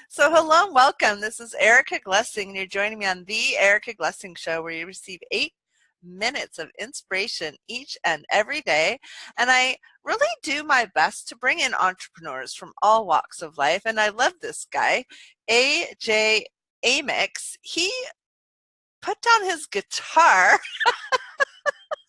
So hello and welcome. This is Erica Glessing, and you're joining me on the Erica Glessing Show, where you receive 8 minutes of inspiration each and every day. And I really do my best to bring in entrepreneurs from all walks of life. And I love this guy, AJ Amyx. He put down his guitar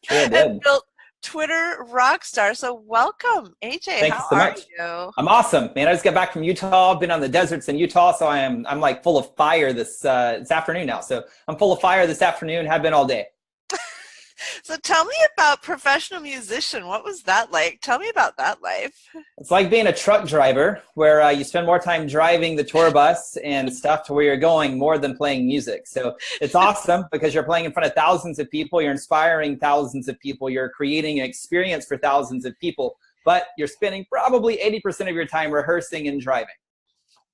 Sure I and did. built Twitter Rockstar. So welcome, AJ. Thank you How so are much. you? I'm awesome, man. I just got back from Utah. I've been on the deserts in Utah, so I'm like full of fire this afternoon now. So I'm full of fire this afternoon. Have been all day. So tell me about professional musician. What was that like? Tell me about that life. It's like being a truck driver, where you spend more time driving the tour bus and stuff to where you're going more than playing music. So it's awesome because you're playing in front of thousands of people. You're inspiring thousands of people. You're creating an experience for thousands of people. But you're spending probably 80% of your time rehearsing and driving.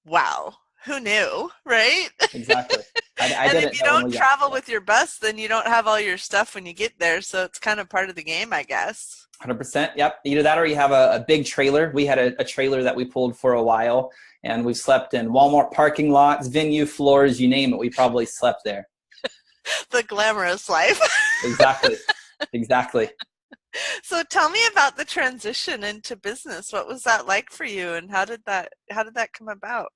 Wow. Who knew, right? Exactly. I And if didn't you know when don't we got travel there. with your bus, then you don't have all your stuff when you get there. So it's kind of part of the game, I guess. 100%. Yep. Either that or you have a big trailer. We had a trailer that we pulled for a while, and we slept in Walmart parking lots, venue floors, you name it. We probably slept there. The glamorous life. Exactly. Exactly. So tell me about the transition into business. What was that like for you, and how did that come about?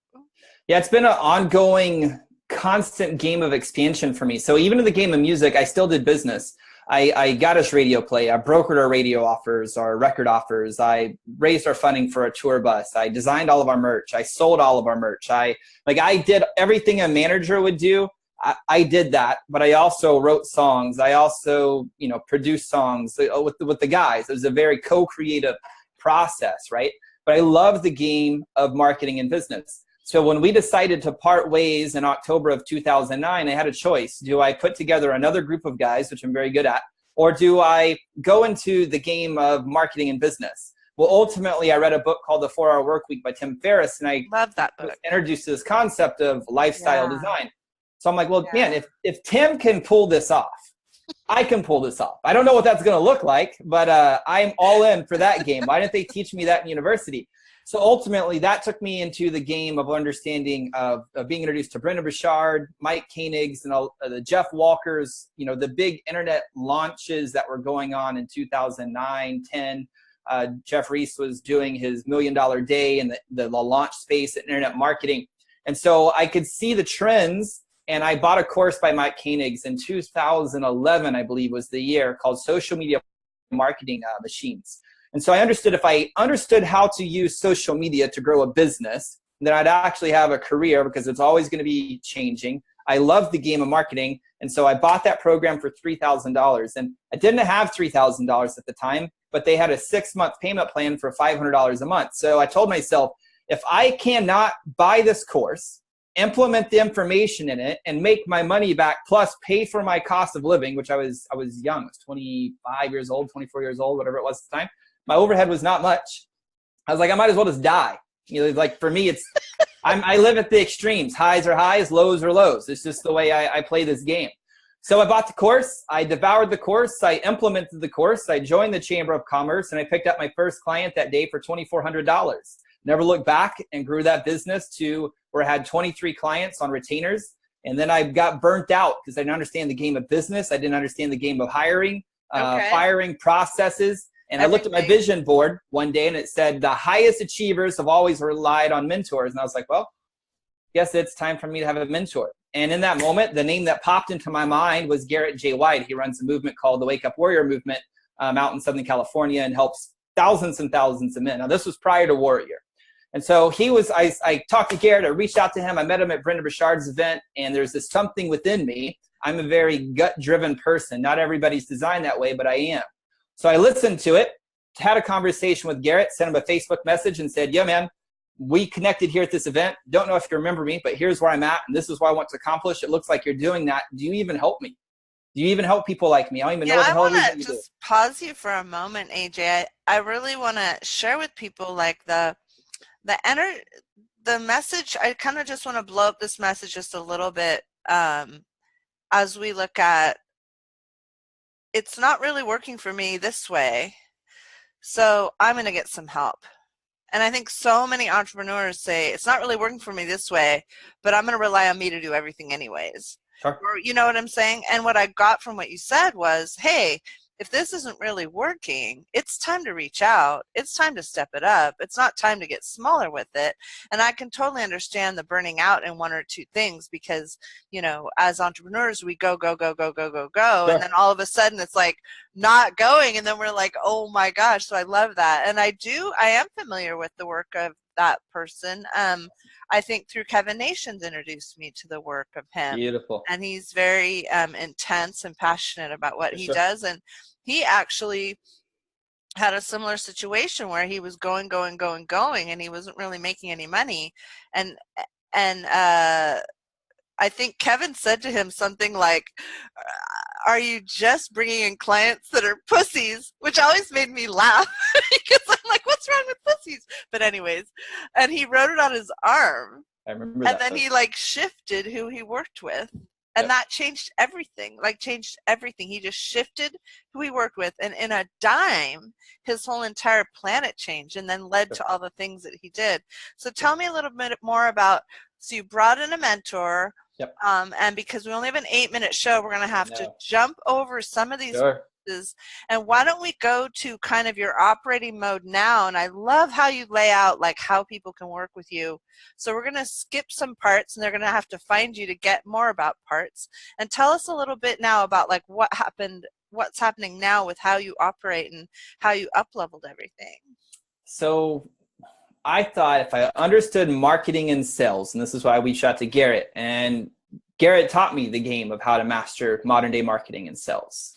Yeah, it's been an ongoing, constant game of expansion for me. So even in the game of music, I still did business. I got us radio play. I brokered our radio offers, our record offers. I raised our funding for a tour bus. I designed all of our merch. I sold all of our merch. I did everything a manager would do. I did that, but I also wrote songs. I also, produced songs with the guys. It was a very co-creative process, right? But I love the game of marketing and business. So when we decided to part ways in October of 2009, I had a choice. Do I put together another group of guys, which I'm very good at, or do I go into the game of marketing and business? Well, ultimately, I read a book called The 4-Hour Workweek by Tim Ferriss, and I Love that was book. introduced to this concept of lifestyle Yeah. design. So I'm like, well, man, Yeah. if Tim can pull this off, I can pull this off. I don't know what that's going to look like, but I'm all in for that game. Why didn't they teach me that in university? So ultimately, that took me into the game of understanding of being introduced to Brendon Burchard, Mike Koenigs, and the Jeff Walkers, the big internet launches that were going on in 2009, 10. Jeff Reese was doing his $1 Million Day in the launch space at internet marketing. And so I could see the trends, and I bought a course by Mike Koenigs in 2011, I believe was the year, called Social Media Marketing Machines. And so I understood if I understood how to use social media to grow a business, then I'd actually have a career because it's always going to be changing. I love the game of marketing. And so I bought that program for $3,000. And I didn't have $3,000 at the time, but they had a 6-month payment plan for $500 a month. So I told myself, if I cannot buy this course, implement the information in it, and make my money back, plus pay for my cost of living, which I was young, I was 25 years old, 24 years old, whatever it was at the time. My overhead was not much. I was like, I might as well just die. Like for me, I live at the extremes. Highs are highs, lows are lows. It's just the way I play this game. So I bought the course. I devoured the course. I implemented the course. I joined the Chamber of Commerce, and I picked up my first client that day for $2,400. Never looked back, and grew that business to where I had 23 clients on retainers. And then I got burnt out because I didn't understand the game of business. I didn't understand the game of hiring, Okay. firing processes. And I looked at my Everything. vision board one day, and it said the highest achievers have always relied on mentors. And I was like, well, guess it's time for me to have a mentor. And in that moment, the name that popped into my mind was Garrett J. White. He runs a movement called the Wake Up Warrior Movement out in Southern California, and helps thousands and thousands of men. Now, this was prior to Warrior. And so I talked to Garrett. I reached out to him. I met him at Brendon Burchard's event, and there's this something within me. I'm a very gut-driven person. Not everybody's designed that way, but I am. So I listened to it, had a conversation with Garrett, sent him a Facebook message, and said, yeah, man, we connected here at this event. Don't know if you remember me, but here's where I'm at, and this is what I want to accomplish. It looks like you're doing that. Do you even help me? Do you even help people like me? I don't even know Yeah, what the I hell it is want that to you do. just pause you for a moment, AJ. I really want to share with people like the enter the message. I kind of just want to blow up this message just a little bit as we look at it's not really working for me this way, so I'm going to get some help. And I think so many entrepreneurs say, it's not really working for me this way, but I'm going to rely on me to do everything anyways. Sure. Or, you know what I'm saying? And what I got from what you said was, hey, if this isn't really working, it's time to reach out. It's time to step it up. It's not time to get smaller with it. And I can totally understand the burning out in one or two things because, you know, as entrepreneurs, we go, go, go, go, go, go, go. And Sure. then all of a sudden it's like not going. And then we're like, oh my gosh. So I love that. And I am familiar with the work of that person. I think through Kevin Nations introduced me to the work of him. Beautiful. And he's very intense and passionate about what For he sure. does. And he actually had a similar situation where he was going, going, going, going, and he wasn't really making any money. And and I think Kevin said to him something like, "Are you just bringing in clients that are pussies?" Which always made me laugh because I'm like, "What's wrong with pussies?" But anyways, and he wrote it on his arm. I remember And that then post. he like shifted who he worked with. And Yep. that changed everything, like changed everything. He just shifted who he worked with. And in a dime, his whole entire planet changed and then led Sure. to all the things that he did. So tell me a little bit more about, so you brought in a mentor. Yep. And because we only have an 8-minute show, we're going to have to jump over some of these Sure. pieces. And why don't we go to kind of your operating mode now? And I love how you lay out like how people can work with you. So we're going to skip some parts and they're going to have to find you to get more about parts. And tell us a little bit now about like what happened, what's happening now with how you operate and how you up-leveled everything. So I thought if I understood marketing and sales, and this is why we reached out to Garrett, and Garrett taught me the game of how to master modern day marketing and sales.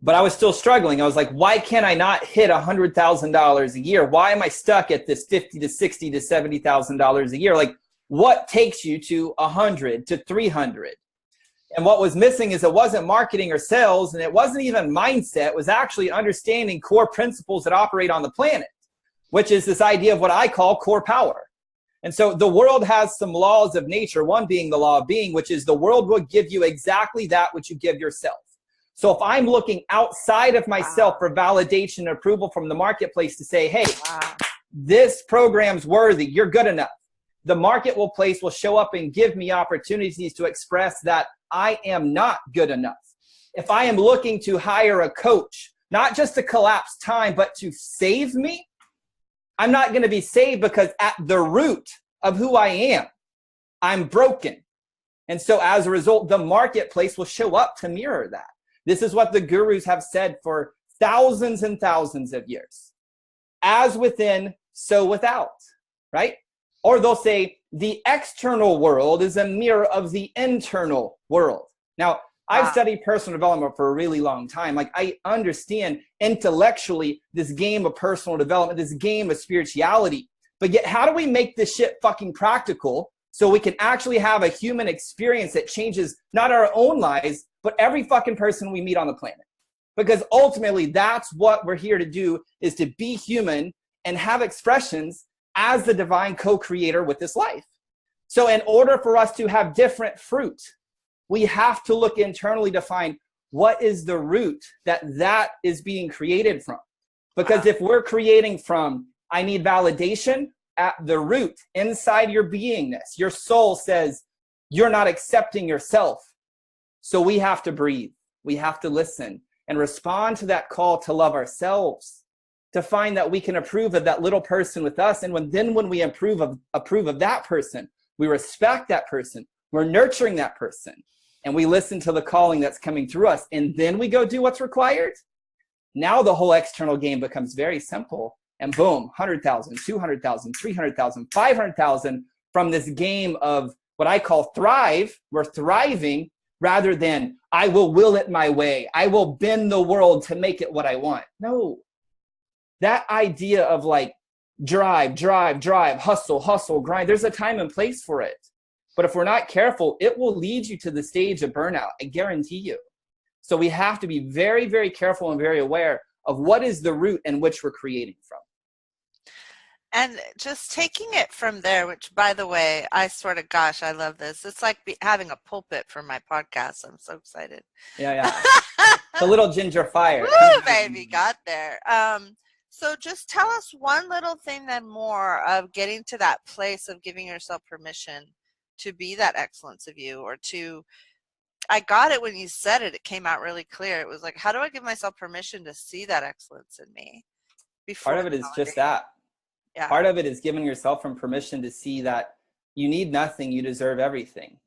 But I was still struggling. I was like, why can't I not hit $100,000 a year? Why am I stuck at this $50 to $60 to $70,000 a year? Like, what takes you to 100 to 300? And what was missing is it wasn't marketing or sales, and it wasn't even mindset. It was actually understanding core principles that operate on the planet, which is this idea of what I call core power. And so the world has some laws of nature, one being the law of being, which is the world will give you exactly that which you give yourself. So if I'm looking outside of myself for validation and approval from the marketplace to say, hey, this program's worthy, you're good enough, the marketplace will show up and give me opportunities to express that I am not good enough. If I am looking to hire a coach, not just to collapse time, but to save me, I'm not going to be saved because at the root of who I am, I'm broken. And so as a result, the marketplace will show up to mirror that. This is what the gurus have said for thousands and thousands of years. As within, so without, right? Or they'll say the external world is a mirror of the internal world. Now, I've studied personal development for a really long time. Like, I understand intellectually this game of personal development, this game of spirituality. But yet, how do we make this shit fucking practical so we can actually have a human experience that changes not our own lives, but every fucking person we meet on the planet? Because ultimately, that's what we're here to do, is to be human and have expressions as the divine co-creator with this life. So in order for us to have different fruit, we have to look internally to find what is the root that is being created from. Because if we're creating from, I need validation, at the root, inside your beingness, your soul says, you're not accepting yourself. So we have to breathe. We have to listen and respond to that call to love ourselves, to find that we can approve of that little person with us. And when we approve of that person, we respect that person, we're nurturing that person, and we listen to the calling that's coming through us, and then we go do what's required. Now the whole external game becomes very simple, and boom, 100,000, 200,000, 300,000, 500,000 from this game of what I call thrive. We're thriving rather than I will it my way. I will bend the world to make it what I want. No. That idea of like drive, hustle, grind, there's a time and place for it. But if we're not careful, it will lead you to the stage of burnout. I guarantee you. So we have to be very, very careful and very aware of what is the root in which we're creating from. And just taking it from there, which, by the way, I swear to gosh, I love this. It's like having a pulpit for my podcast. I'm so excited. Yeah. The little ginger fire. Woo, baby, got there. So just tell us one little thing then more of getting to that place of giving yourself permission to be that excellence of you, or to, I got it when you said it. It came out really clear. It was like, how do I give myself permission to see that excellence in me Part before of the it is just validation? that. Yeah. Part of it is giving yourself from permission to see that you need nothing, you deserve everything.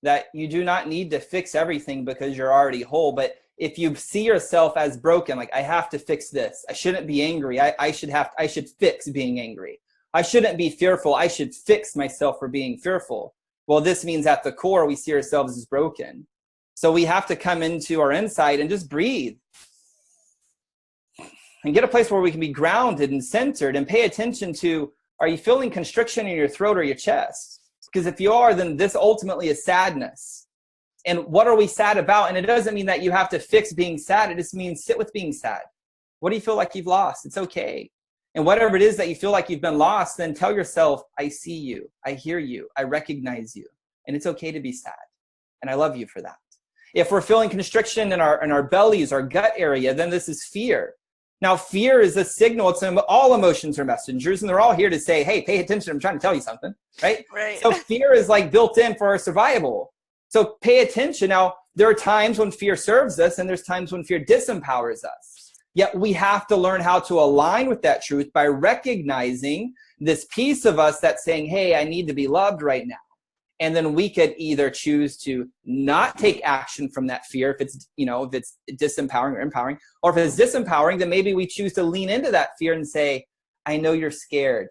That you do not need to fix everything because you're already whole. But if you see yourself as broken, like, I have to fix this, I shouldn't be angry, I should fix being angry, I shouldn't be fearful, I should fix myself for being fearful. Well, this means at the core we see ourselves as broken. So we have to come into our insight and just breathe and get a place where we can be grounded and centered and pay attention to, are you feeling constriction in your throat or your chest? Because if you are, then this ultimately is sadness. And what are we sad about? And it doesn't mean that you have to fix being sad. It just means sit with being sad. What do you feel like you've lost? It's okay. And whatever it is that you feel like you've been lost, then tell yourself, I see you, I hear you, I recognize you. And it's okay to be sad. And I love you for that. If we're feeling constriction in our bellies, our gut area, then this is fear. Now, fear is a signal. All emotions are messengers, and they're all here to say, hey, pay attention. I'm trying to tell you something, right? Right. So fear is like built in for our survival. So pay attention. Now, there are times when fear serves us, and there's times when fear disempowers us. Yet we have to learn how to align with that truth by recognizing this piece of us that's saying, hey, I need to be loved right now. And then we could either choose to not take action from that fear if it's disempowering or empowering, or if it's disempowering, then maybe we choose to lean into that fear and say, I know you're scared,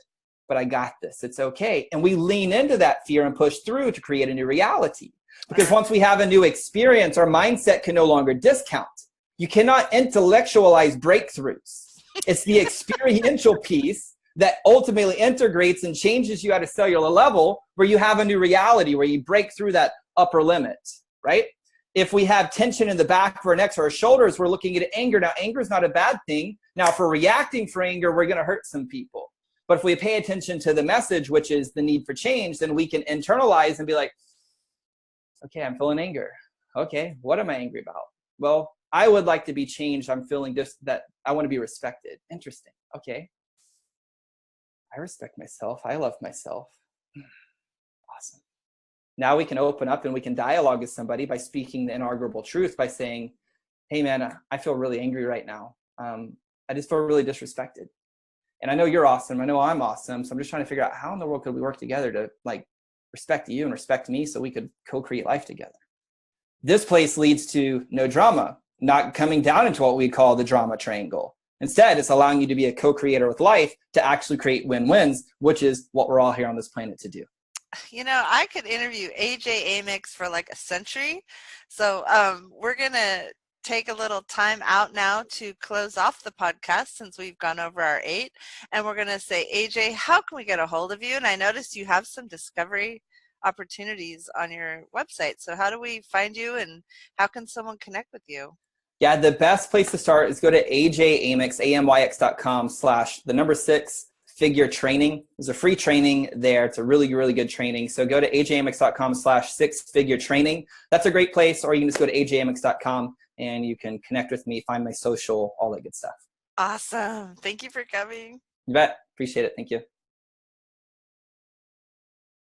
but I got this. It's okay. And we lean into that fear and push through to create a new reality. Because once we have a new experience, our mindset can no longer discount. You cannot intellectualize breakthroughs. It's the experiential piece that ultimately integrates and changes you at a cellular level, where you have a new reality, where you break through that upper limit, right? If we have tension in the back of our necks or our shoulders, we're looking at anger. Now, anger is not a bad thing. Now, if we're reacting for anger, we're going to hurt some people. But if we pay attention to the message, which is the need for change, then we can internalize and be like, okay, I'm feeling anger. Okay, what am I angry about? Well, I would like to be changed. I'm feeling just that I want to be respected. Interesting. Okay. I respect myself. I love myself. Awesome. Now we can open up and we can dialogue with somebody by speaking the inarguable truth, by saying, hey man, I feel really angry right now. I just feel really disrespected. And I know you're awesome. I know I'm awesome. So I'm just trying to figure out how in the world could we work together to respect you and respect me so we could co-create life together. This place leads to no drama, not coming down into what we call the drama triangle. Instead, it's allowing you to be a co-creator with life to actually create win-wins, which is what we're all here on this planet to do. I could interview AJ Amyx for like a century. So we're going to take a little time out now to close off the podcast, since we've gone over our 8. And we're going to say, AJ, how can we get a hold of you? And I noticed you have some discovery opportunities on your website. So how do we find you, and how can someone connect with you? Yeah, the best place to start is go to ajamyx, AMYX.com/6 figure training. There's a free training there. It's a really, really good training. So go to ajamyx.com/6 figure training. That's a great place. Or you can just go to ajamyx.com and you can connect with me, find my social, all that good stuff. Awesome. Thank you for coming. You bet. Appreciate it. Thank you.